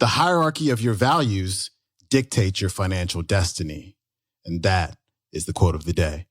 The hierarchy of your values dictates your financial destiny. And that is the quote of the day.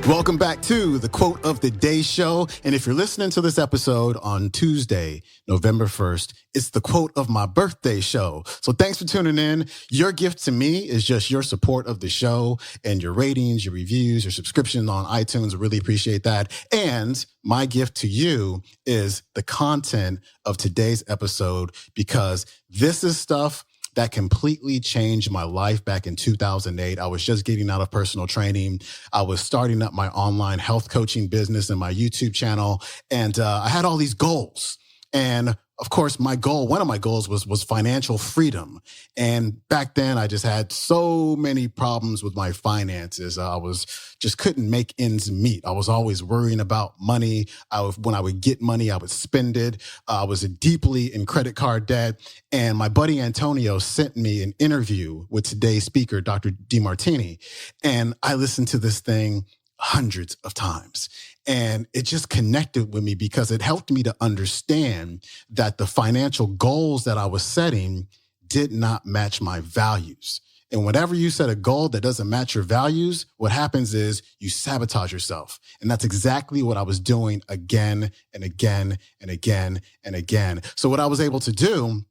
Welcome back to the Quote of the Day show. And if you're listening to this episode on Tuesday, November 1st, it's the Quote of my birthday show. So thanks for tuning in. Your gift to me is just your support of the show and your ratings, your reviews, your subscription on iTunes. I really appreciate that. And my gift to you is the content of today's episode, because this is stuff that completely changed my life back in 2008. I was just getting out of personal training. I was starting up my online health coaching business and my YouTube channel. And I had all these goals. And of course, one of my goals was financial freedom. And back then I just had so many problems with my finances. I couldn't make ends meet. I was always worrying about money. When I would get money, I would spend it. I was deeply in credit card debt. And my buddy Antonio sent me an interview with today's speaker, Dr. Demartini. And I listened to this thing hundreds of times. And it just connected with me because it helped me to understand that the financial goals that I was setting did not match my values. And whenever you set a goal that doesn't match your values, what happens is you sabotage yourself. And that's exactly what I was doing again and again and again and again. So what I was able to do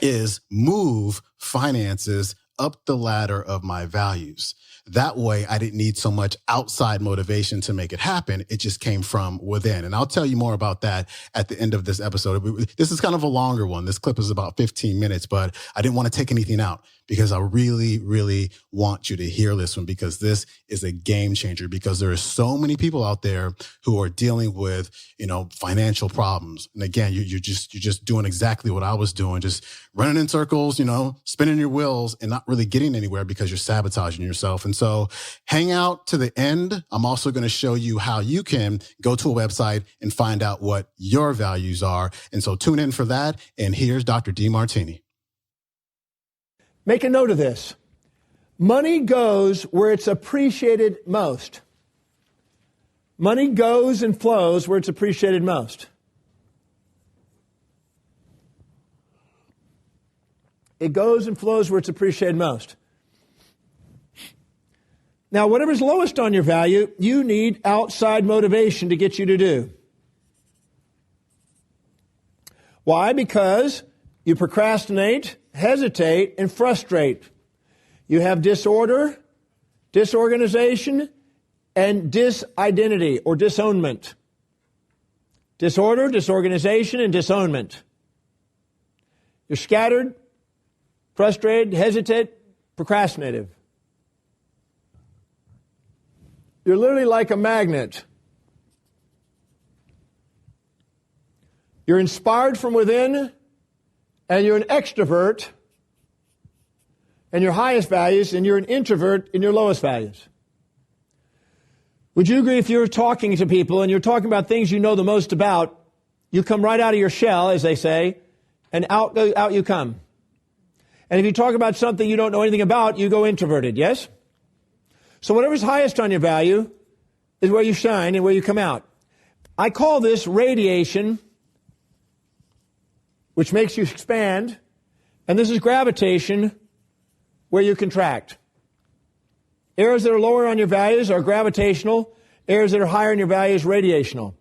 is move finances up the ladder of my values. That way, I didn't need so much outside motivation to make it happen. It just came from within. And I'll tell you more about that at the end of this episode. This is kind of a longer one. This clip is about 15 minutes, but I didn't want to take anything out because I really, really want you to hear this one, because this is a game changer, because there are so many people out there who are dealing with, financial problems. And again, you're just doing exactly what I was doing, just running in circles, spinning your wheels and not really getting anywhere because you're sabotaging yourself. And so hang out to the end. I'm also going to show you how you can go to a website and find out what your values are. And so tune in for that. And here's Dr. Demartini. Make a note of this. Money goes where it's appreciated most. Money goes and flows where it's appreciated most. It goes and flows where it's appreciated most. Now, whatever's lowest on your value, you need outside motivation to get you to do. Why? Because you procrastinate, hesitate, and frustrate. You have disorder, disorganization, and disidentity or disownment. Disorder, disorganization, and disownment. You're scattered, frustrated, hesitant, procrastinative. You're literally like a magnet. You're inspired from within, and you're an extrovert in your highest values, and you're an introvert in your lowest values. Would you agree if you're talking to people and you're talking about things you know the most about, you come right out of your shell, as they say, and out you come. And if you talk about something you don't know anything about, you go introverted, yes? So whatever's highest on your value is where you shine and where you come out. I call this radiation, which makes you expand, and this is gravitation, where you contract. Areas that are lower on your values are gravitational. Areas that are higher on your values, radiational.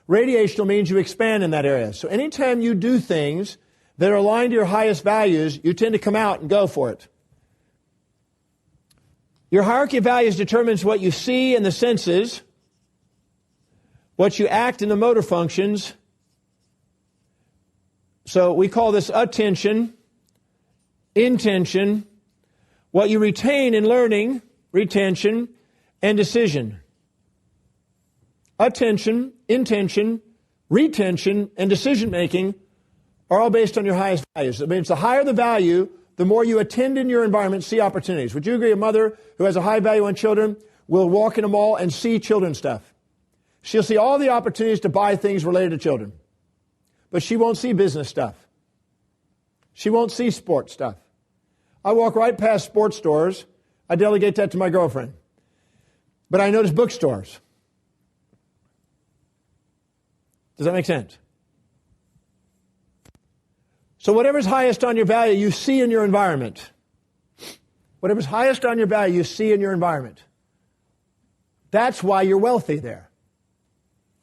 Radiational means you expand in that area. So anytime you do things that are aligned to your highest values, you tend to come out and go for it. Your hierarchy of values determines what you see in the senses, what you act in the motor functions. So we call this attention, intention, what you retain in learning, retention, and decision. Attention, intention, retention, and decision-making are all based on your highest values. It means the higher the value, the more you attend in your environment, see opportunities. Would you agree a mother who has a high value on children will walk in a mall and see children's stuff? She'll see all the opportunities to buy things related to children. But she won't see business stuff. She won't see sports stuff. I walk right past sports stores. I delegate that to my girlfriend. But I notice bookstores. Does that make sense? So whatever's highest on your value, you see in your environment. Whatever's highest on your value, you see in your environment. That's why you're wealthy there,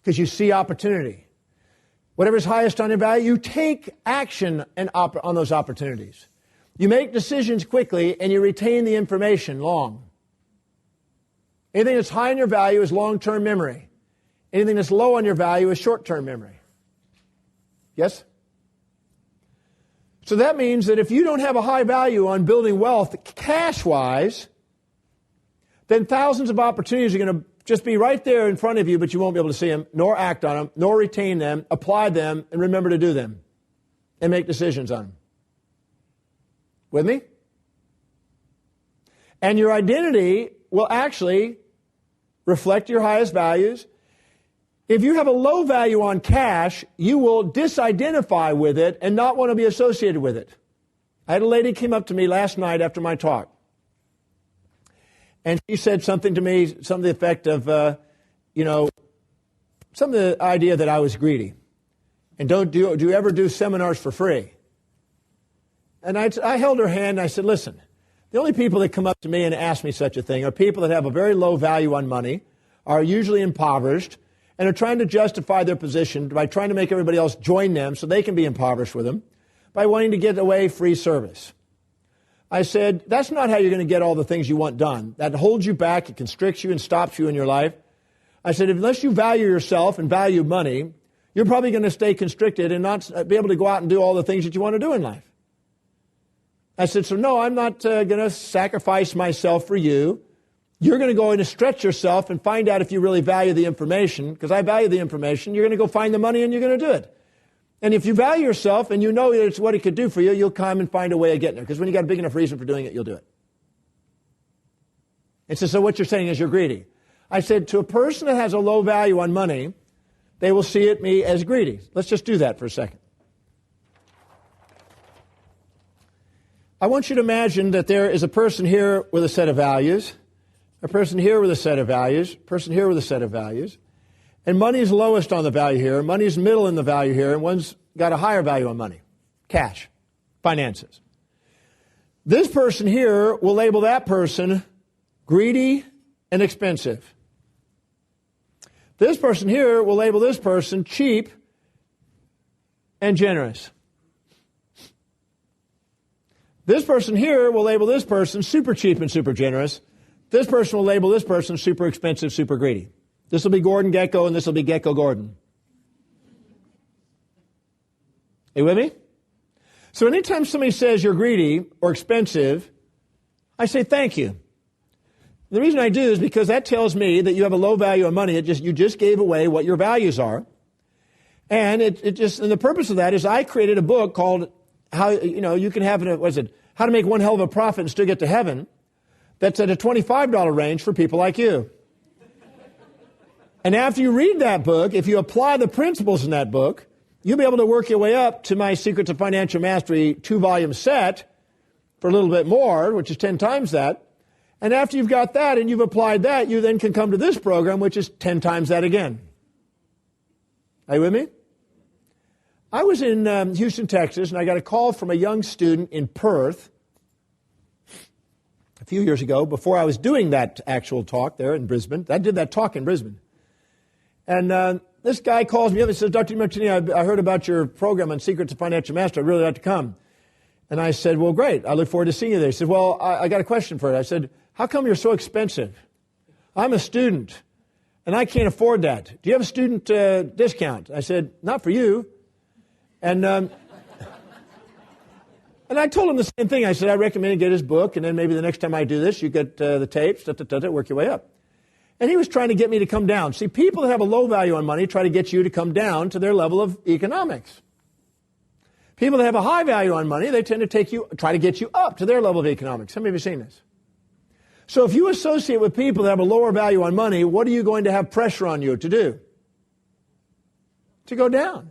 because you see opportunity. Whatever's highest on your value, you take action on those opportunities. You make decisions quickly, and you retain the information long. Anything that's high in your value is long-term memory. Anything that's low on your value is short-term memory. Yes? So that means that if you don't have a high value on building wealth cash-wise, then thousands of opportunities are going to just be right there in front of you, but you won't be able to see them, nor act on them, nor retain them, apply them, and remember to do them, and make decisions on them. With me? And your identity will actually reflect your highest values. If you have a low value on cash, you will disidentify with it and not want to be associated with it. I had a lady came up to me last night after my talk. And she said something to me, some of the effect of, some of the idea that I was greedy. And do you ever do seminars for free? And I held her hand and I said, listen, the only people that come up to me and ask me such a thing are people that have a very low value on money, are usually impoverished, and are trying to justify their position by trying to make everybody else join them so they can be impoverished with them by wanting to get away free service. I said, that's not how you're going to get all the things you want done. That holds you back, it constricts you and stops you in your life. I said, unless you value yourself and value money, you're probably going to stay constricted and not be able to go out and do all the things that you want to do in life. I said, so no, I'm not going to sacrifice myself for you. You're going to go in and stretch yourself and find out if you really value the information, because I value the information. You're going to go find the money and you're going to do it. And if you value yourself and you know that it's what it could do for you, you'll come and find a way of getting there. Because when you got a big enough reason for doing it, you'll do it. And so what you're saying is you're greedy. I said, to a person that has a low value on money, they will see me as greedy. Let's just do that for a second. I want you to imagine that there is a person here with a set of values, a person here with a set of values, a person here with a set of values. And money is lowest on the value here. Money is middle in the value here. And one's got a higher value on money. Cash. Finances. This person here will label that person greedy and expensive. This person here will label this person cheap and generous. This person here will label this person super cheap and super generous. This person will label this person super expensive, super greedy. This will be Gordon Gekko, and this will be Gekko Gordon. Are you with me? So anytime somebody says you're greedy or expensive, I say thank you. The reason I do is because that tells me that you have a low value on money. You just gave away what your values are. And and the purpose of that is I created a book called How You Can Have How to Make One Hell of a Profit and Still Get to Heaven. That's at a $25 range for people like you. And after you read that book, if you apply the principles in that book, you'll be able to work your way up to my Secrets of Financial Mastery 2-volume set for a little bit more, which is 10 times that. And after you've got that and you've applied that, you then can come to this program, which is 10 times that again. Are you with me? I was in Houston, Texas, and I got a call from a young student in Perth a few years ago before I was doing that actual talk there in Brisbane. I did that talk in Brisbane. And this guy calls me up and says, Dr. Demartini, I heard about your program on Secrets of Financial Mastery. I'd really like to come. And I said, well, great. I look forward to seeing you there. He said, well, I got a question for you. I said, how come you're so expensive? I'm a student, and I can't afford that. Do you have a student discount? I said, not for you. And I told him the same thing. I said, I recommend you get his book, and then maybe the next time I do this, you get the tapes, work your way up. And he was trying to get me to come down. See, people that have a low value on money try to get you to come down to their level of economics. People that have a high value on money, they tend to try to get you up to their level of economics. How many of you seen this? So if you associate with people that have a lower value on money, what are you going to have pressure on you to do? To go down.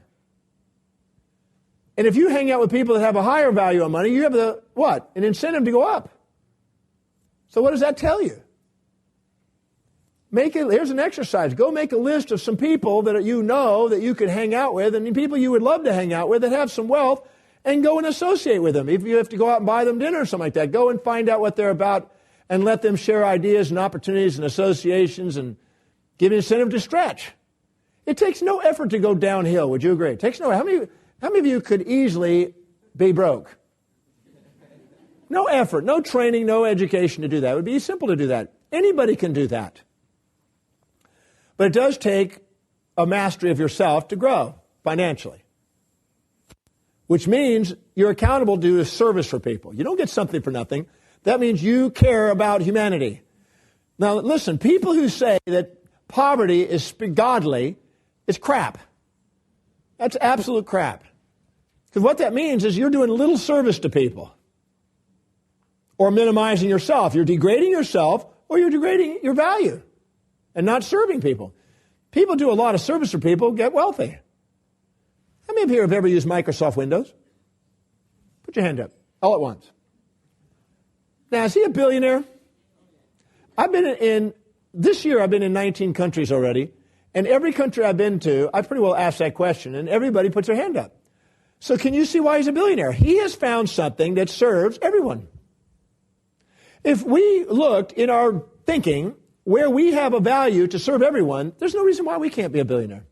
And if you hang out with people that have a higher value on money, you have an incentive to go up. So what does that tell you? Here's an exercise. Go make a list of some people that you know that you could hang out with, and people you would love to hang out with that have some wealth, and go and associate with them. If you have to go out and buy them dinner or something like that, go and find out what they're about and let them share ideas and opportunities and associations and give incentive to stretch. It takes no effort to go downhill. Would you agree? It takes no. How many of you could easily be broke? No effort, no training, no education to do that. It would be simple to do that. Anybody can do that. But it does take a mastery of yourself to grow financially, which means you're accountable to do a service for people. You don't get something for nothing. That means you care about humanity. Now, listen, people who say that poverty is godly, it's crap. That's absolute crap. Because what that means is you're doing little service to people or minimizing yourself. You're degrading yourself or you're degrading your value and not serving people. People do a lot of service for people, get wealthy. How many of you have ever used Microsoft Windows? Put your hand up, all at once. Now, is he a billionaire? This year I've been in 19 countries already, and every country I've been to, I pretty well asked that question, and everybody puts their hand up. So can you see why he's a billionaire? He has found something that serves everyone. If we looked in our thinking where we have a value to serve everyone, there's no reason why we can't be a billionaire.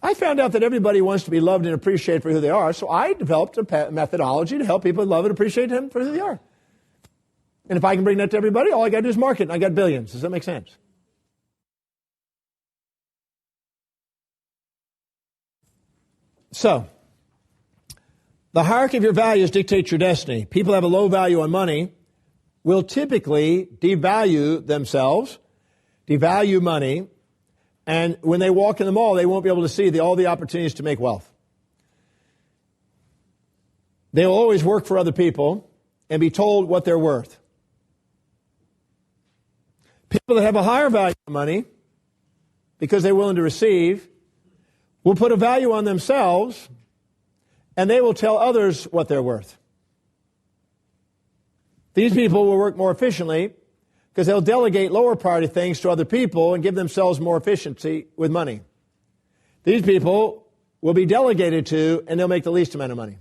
I found out that everybody wants to be loved and appreciated for who they are, so I developed a methodology to help people love and appreciate them for who they are. And if I can bring that to everybody, all I got to do is market, and I got billions. Does that make sense? So, the hierarchy of your values dictates your destiny. People have a low value on money will typically devalue themselves, devalue money, and when they walk in the mall, they won't be able to see all the opportunities to make wealth. They will always work for other people and be told what they're worth. People that have a higher value on money, because they're willing to receive, will put a value on themselves, and they will tell others what they're worth. These people will work more efficiently because they'll delegate lower priority things to other people and give themselves more efficiency with money. These people will be delegated to, and they'll make the least amount of money.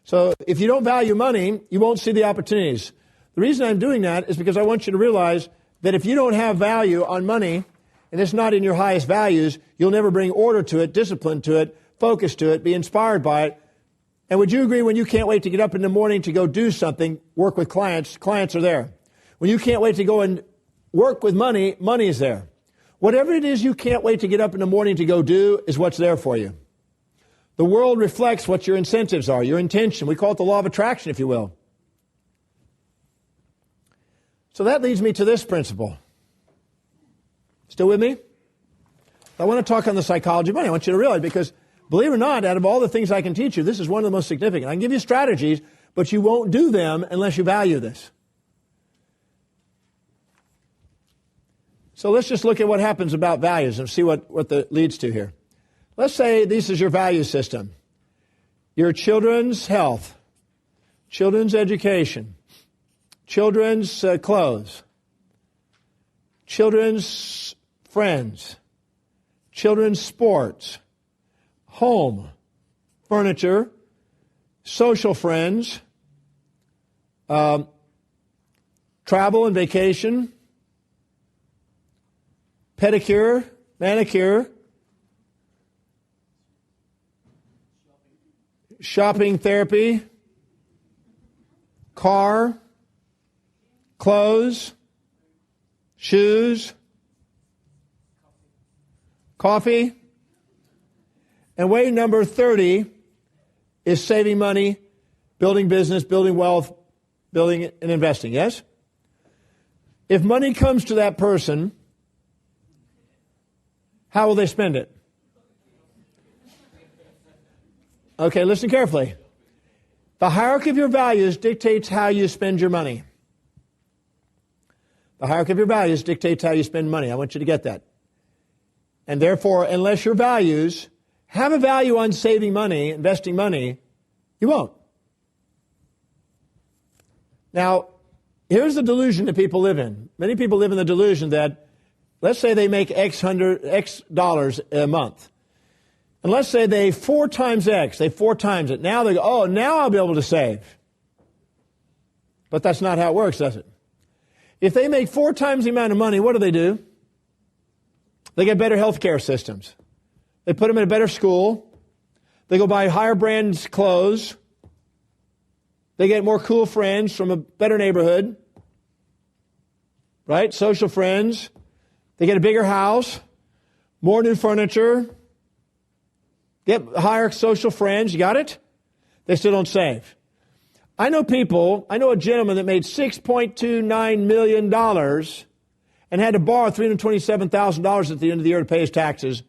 So if you don't value money, you won't see the opportunities. The reason I'm doing that is because I want you to realize that if you don't have value on money, and it's not in your highest values, you'll never bring order to it, discipline to it, focus to it, be inspired by it. And would you agree when you can't wait to get up in the morning to go do something, work with clients, clients are there. When you can't wait to go and work with money, money is there. Whatever it is you can't wait to get up in the morning to go do is what's there for you. The world reflects what your incentives are, your intention. We call it the law of attraction, if you will. So that leads me to this principle. Still with me? I want to talk on the psychology of money. I want you to realize, because believe it or not, out of all the things I can teach you, this is one of the most significant. I can give you strategies, but you won't do them unless you value this. So let's just look at what happens about values and see what that leads to here. Let's say this is your value system. Your children's health, children's education, children's clothes, children's friends, children's sports, home, furniture, social friends, travel and vacation, pedicure, manicure, shopping, therapy, car, clothes, shoes, coffee. And way number 30 is saving money, building business, building wealth, building and investing, yes? If money comes to that person, how will they spend it? Okay, listen carefully. The hierarchy of your values dictates how you spend your money. The hierarchy of your values dictates how you spend money. I want you to get that. And therefore, unless your values have a value on saving money, investing money, you won't. Now, here's the delusion that people live in. Many people live in the delusion that, let's say they make X dollars a month. And let's say they 4 times X, they 4 times it. Now they go, oh, now I'll be able to save. But that's not how it works, does it? If they make 4 times the amount of money, what do? They get better health care systems. They put them in a better school. They go buy higher brand clothes. They get more cool friends from a better neighborhood. Right? Social friends. They get a bigger house. More new furniture. Get higher social friends. You got it? They still don't save. I know a gentleman that made $6.29 million and had to borrow $327,000 at the end of the year to pay his taxes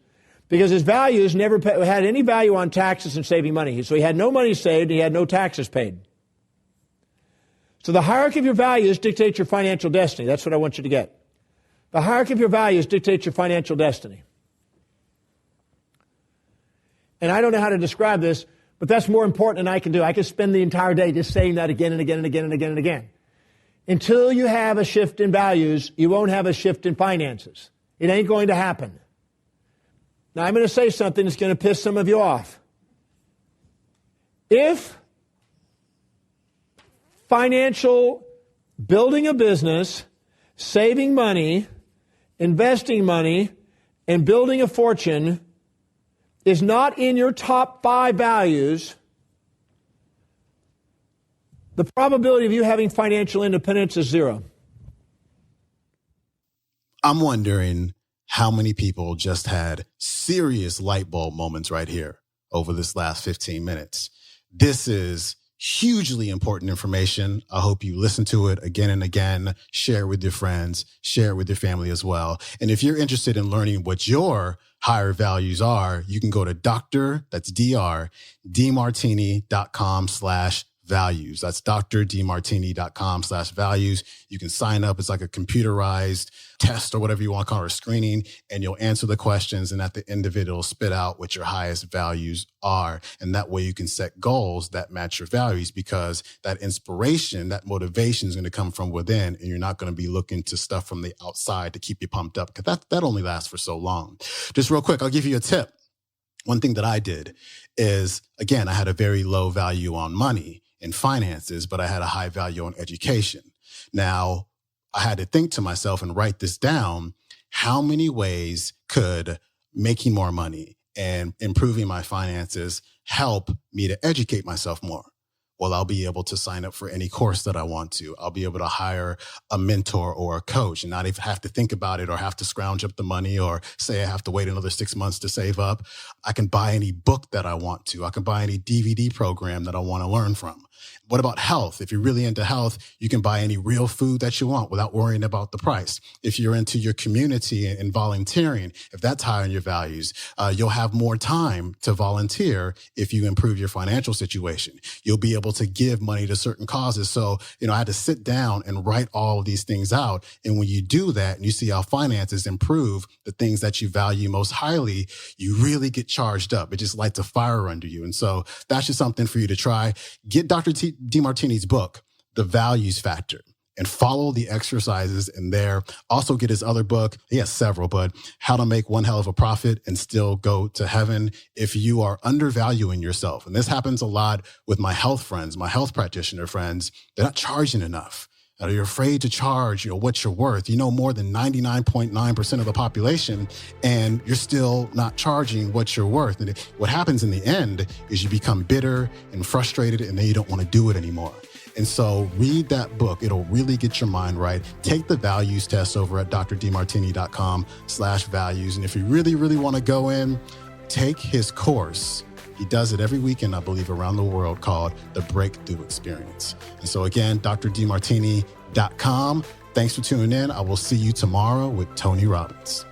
because his values never had any value on taxes and saving money. So he had no money saved and he had no taxes paid. So the hierarchy of your values dictates your financial destiny. That's what I want you to get. The hierarchy of your values dictates your financial destiny. And I don't know how to describe this, but that's more important than I can do. I can spend the entire day just saying that again and again and again and again and again. Until you have a shift in values, you won't have a shift in finances. It ain't going to happen. Now, I'm going to say something that's going to piss some of you off. If building a business, saving money, investing money, and building a fortune is not in your top 5 values, the probability of you having financial independence is 0. I'm wondering how many people just had serious light bulb moments right here over this last 15 minutes. This is hugely important information. I hope you listen to it again and again, share it with your friends, share it with your family as well. And if you're interested in learning what your higher values are, you can go to Demartini.com/values. That's drdemartini.com/values. You can sign up. It's like a computerized test or whatever you want to call it, or screening, and you'll answer the questions. And at the end of it, it'll spit out what your highest values are. And that way you can set goals that match your values, because that inspiration, that motivation is going to come from within, and you're not going to be looking to stuff from the outside to keep you pumped up, because that only lasts for so long. Just real quick, I'll give you a tip. One thing that I did is, again, I had a very low value on money and finances, but I had a high value on education. Now, I had to think to myself and write this down. How many ways could making more money and improving my finances help me to educate myself more? Well, I'll be able to sign up for any course that I want to. I'll be able to hire a mentor or a coach and not even have to think about it or have to scrounge up the money or say I have to wait another 6 months to save up. I can buy any book that I want to. I can buy any DVD program that I want to learn from. What about health? If you're really into health, you can buy any real food that you want without worrying about the price. If you're into your community and volunteering, if that's high on your values, you'll have more time to volunteer if you improve your financial situation. You'll be able to give money to certain causes. So, I had to sit down and write all of these things out. And when you do that and you see how finances improve the things that you value most highly, you really get charged up. It just lights a fire under you. And so that's just something for you to try. Get Dr. Demartini's book, The Values Factor, and follow the exercises in there. Also get his other book. He has several, but How to Make One Hell of a Profit and Still Go to Heaven. If you are undervaluing yourself, and this happens a lot with my health friends, my health practitioner friends, they're not charging enough. You're afraid to charge, what you're worth. More than 99.9% of the population, and you're still not charging what you're worth. And what happens in the end is you become bitter and frustrated, and then you don't want to do it anymore. And so read that book. It'll really get your mind right. Take the values test over at drdemartini.com/values. And if you really, really want to go in, take his course. He does it every weekend, I believe, around the world, called The Breakthrough Experience. And so again, drdemartini.com. Thanks for tuning in. I will see you tomorrow with Tony Robbins.